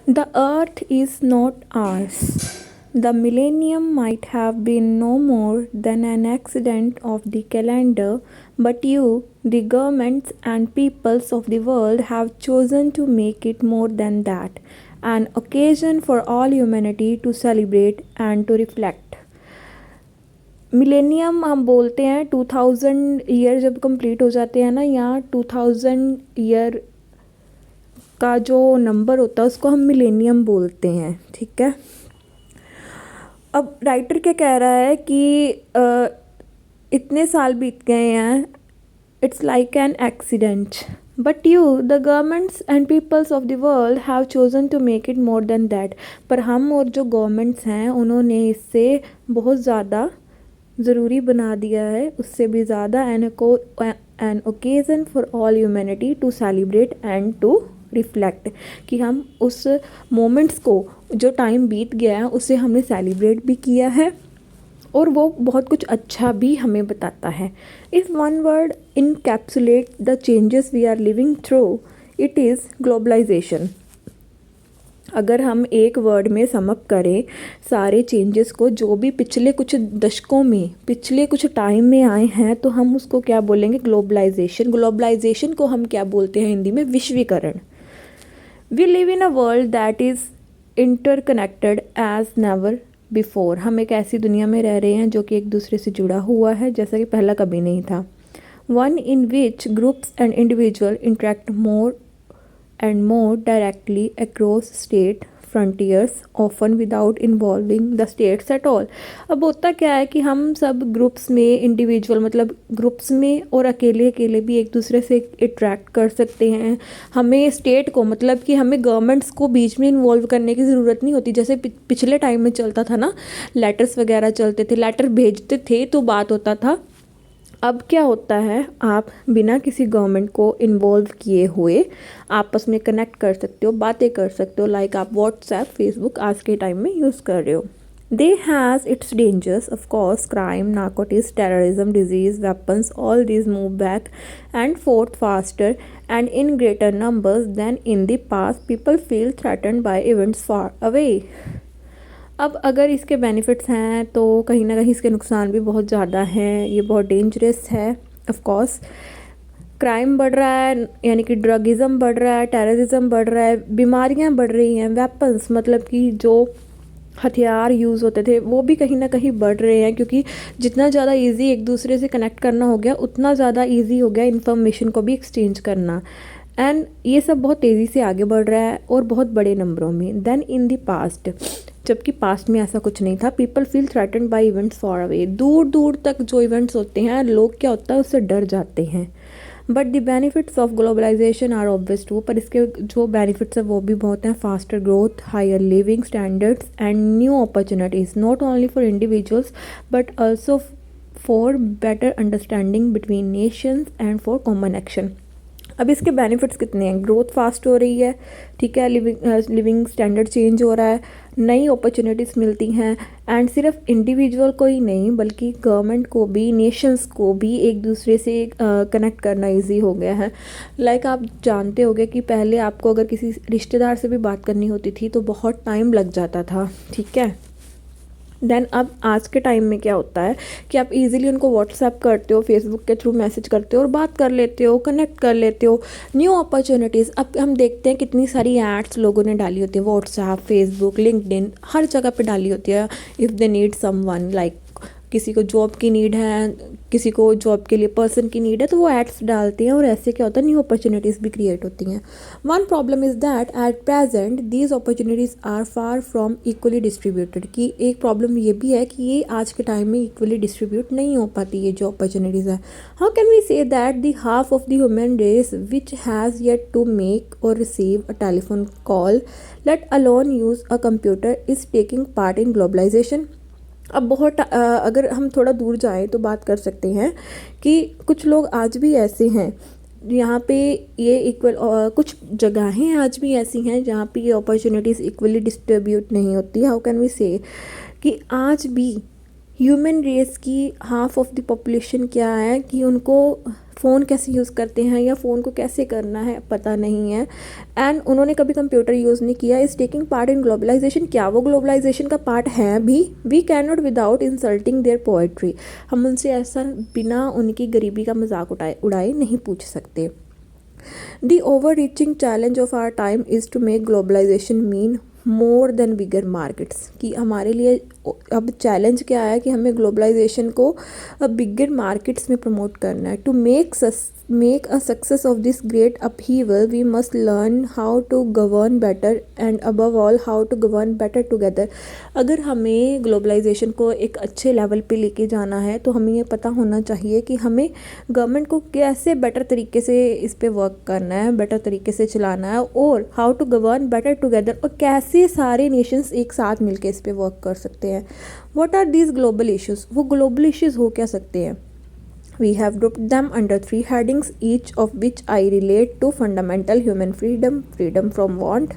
The earth is not ours. The millennium might have been no more than an accident of the calendar, but you, the governments and peoples of the world, have chosen to make it more than that, an occasion for all humanity to celebrate and to reflect. Millennium हम बोलते हैं 2000 year जब complete हो जाते हैं ना, या 2000 year का जो नंबर होता है उसको हम मिलेनियम बोलते हैं, ठीक है। अब राइटर क्या कह रहा है कि इतने साल बीत गए हैं, it's like an accident, but you the governments and peoples of the world have chosen to make it more than that. पर हम और जो गवर्नमेंट्स हैं उन्होंने इससे बहुत ज़्यादा ज़रूरी बना दिया है, उससे भी ज़्यादा, an occasion for all humanity to celebrate and to reflect, कि हम उस मोमेंट्स को, जो टाइम बीत गया है उसे हमने सेलिब्रेट भी किया है और वो बहुत कुछ अच्छा भी हमें बताता है। If one word encapsulate the changes we are living through, it is globalization. अगर हम एक वर्ड में समअप करें सारे चेंजेस को जो भी पिछले कुछ दशकों में, पिछले कुछ टाइम में आए हैं, तो हम उसको क्या बोलेंगे? ग्लोबलाइजेशन। ग्लोबलाइजेशन को हम क्या बोलते हैं हिंदी में? विश्वीकरण। We live in a world that is interconnected as never before. हम एक ऐसी दुनिया में रह रहे हैं जो कि एक दूसरे से जुड़ा हुआ है जैसा कि पहला कभी नहीं था। One in which groups and individual interact more and more directly across state frontiers, often without involving the states at all। अब होता क्या है कि हम सब ग्रुप्स में, इंडिविजुअल मतलब ग्रुप्स में और अकेले अकेले भी एक दूसरे से इंटरेक्ट कर सकते हैं। हमें स्टेट को, मतलब कि हमें गवर्नमेंट्स को बीच में इन्वॉल्व करने की ज़रूरत नहीं होती। जैसे पिछले टाइम में चलता था ना, लेटर्स वगैरह चलते थे, लेटर भेजते थे तो बात होता था। अब क्या होता है, आप बिना किसी गवर्नमेंट को इन्वॉल्व किए हुए आपस में कनेक्ट कर सकते हो, बातें कर सकते हो, लाइक आप व्हाट्सएप, फेसबुक आज के टाइम में यूज़ कर रहे हो। They has its dangers of course, crime, narcotics, terrorism, disease, weapons, all these move back and forth faster and in greater numbers than in the past. People feel threatened by events far away. अब अगर इसके benefits हैं तो कहीं ना कहीं इसके नुकसान भी बहुत ज़्यादा हैं। ये बहुत डेंजरस है। ऑफ कोर्स क्राइम बढ़ रहा है, यानी कि ड्रगिज़म बढ़ रहा है, टेररिज्म बढ़ रहा है, बीमारियां बढ़ रही हैं, वेपन्स मतलब कि जो हथियार यूज़ होते थे वो भी कहीं ना कहीं बढ़ रहे हैं, क्योंकि जितना ज़्यादा इजी एक दूसरे से कनेक्ट करना हो गया उतना ज़्यादा इजी हो गया इन्फॉर्मेशन को भी एक्सचेंज करना। एंड ये सब बहुत तेज़ी से आगे बढ़ रहा है और बहुत बड़े नंबरों में। देन इन द पास्ट, जबकि पास्ट में ऐसा कुछ नहीं था। People feel threatened by events for away. दूर दूर तक जो इवेंट्स होते हैं लोग क्या होता है उससे डर जाते हैं। But the benefits of globalization are obvious too, पर इसके जो बेनिफिट्स हैं वो भी बहुत हैं। Faster growth, higher living standards and new opportunities, not only for individuals but also for better understanding between nations and for common action. अब इसके बेनिफिट्स कितने हैं? ग्रोथ फास्ट हो रही है, ठीक है, लिविंग स्टैंडर्ड चेंज हो रहा है, नई अपॉर्चुनिटीज़ मिलती हैं, एंड सिर्फ इंडिविजुअल को ही नहीं बल्कि गवर्नमेंट को भी, नेशंस को भी एक दूसरे से कनेक्ट करना इजी हो गया है। लाइक आप जानते होंगे कि पहले आपको अगर किसी रिश्तेदार से भी बात करनी होती थी तो बहुत टाइम लग जाता था, ठीक है। देन अब आज के टाइम में क्या होता है कि आप इजीली उनको व्हाट्सएप करते हो, फेसबुक के थ्रू मैसेज करते हो और बात कर लेते हो, कनेक्ट कर लेते हो। न्यू अपॉर्चुनिटीज़, अब हम देखते हैं कितनी सारी एड्स लोगों ने डाली होती है, व्हाट्सएप, फेसबुक, लिंक्डइन, हर जगह पे डाली होती है। If they need someone, like किसी को जॉब की नीड है, किसी को जॉब के लिए पर्सन की नीड है, तो वो एड्स डालते हैं और ऐसे क्या होता है, न्यू अपॉर्चुनिटीज़ भी क्रिएट होती हैं। One problem is that at present these opportunities are far from equally distributed, कि एक प्रॉब्लम ये भी है कि ये आज के टाइम में इक्वली डिस्ट्रीब्यूट नहीं हो पाती ये जो अपॉर्चुनिटीज़ है। How can we say that the half of the human race which has yet to make or receive a telephone call, let alone use a computer, is taking part in globalization. अब बहुत अगर हम थोड़ा दूर जाएं तो बात कर सकते हैं कि कुछ लोग आज भी ऐसे हैं यहाँ पे ये इक्वल, कुछ जगहें आज भी ऐसी हैं जहाँ पे ये अपॉर्चुनिटीज़ इक्वली डिस्ट्रीब्यूट नहीं होती। हाउ कैन वी से कि आज भी ह्यूमन रेस की हाफ ऑफ द पॉपुलेशन क्या है कि उनको फ़ोन कैसे यूज़ करते हैं या फ़ोन को कैसे करना है पता नहीं है, एंड उन्होंने कभी कंप्यूटर यूज़ नहीं किया, is taking part in globalization. क्या वो ग्लोबलाइजेशन का पार्ट हैं भी? We can not without insulting their poetry. हम उनसे ऐसा बिना उनकी गरीबी का मजाक उड़ाए नहीं पूछ सकते। The overreaching challenge of our time is to make globalization mean more than bigger markets. कि हमारे लिए अब चैलेंज क्या है कि हमें ग्लोबलाइजेशन को अब बिगर मार्केट्स में प्रमोट करना है। To make a success of this great upheaval we must learn how to govern better and above all how to govern better together. अगर हमें ग्लोबलाइजेशन को एक अच्छे लेवल पे लेके जाना है तो हमें ये पता होना चाहिए कि हमें गवर्नमेंट को कैसे बेटर तरीके से इस पे वर्क करना है, बेटर तरीके से चलाना है, और how to govern better together, और कैसे सारे नेशंस एक साथ मिलके इस पे वर्क कर सकते हैं। What are these global issues? वो ग्लोबल इश्यूज़ हो क्या सकते हैं? We have grouped them under 3 headings, each of which I relate to fundamental human freedom: freedom from want,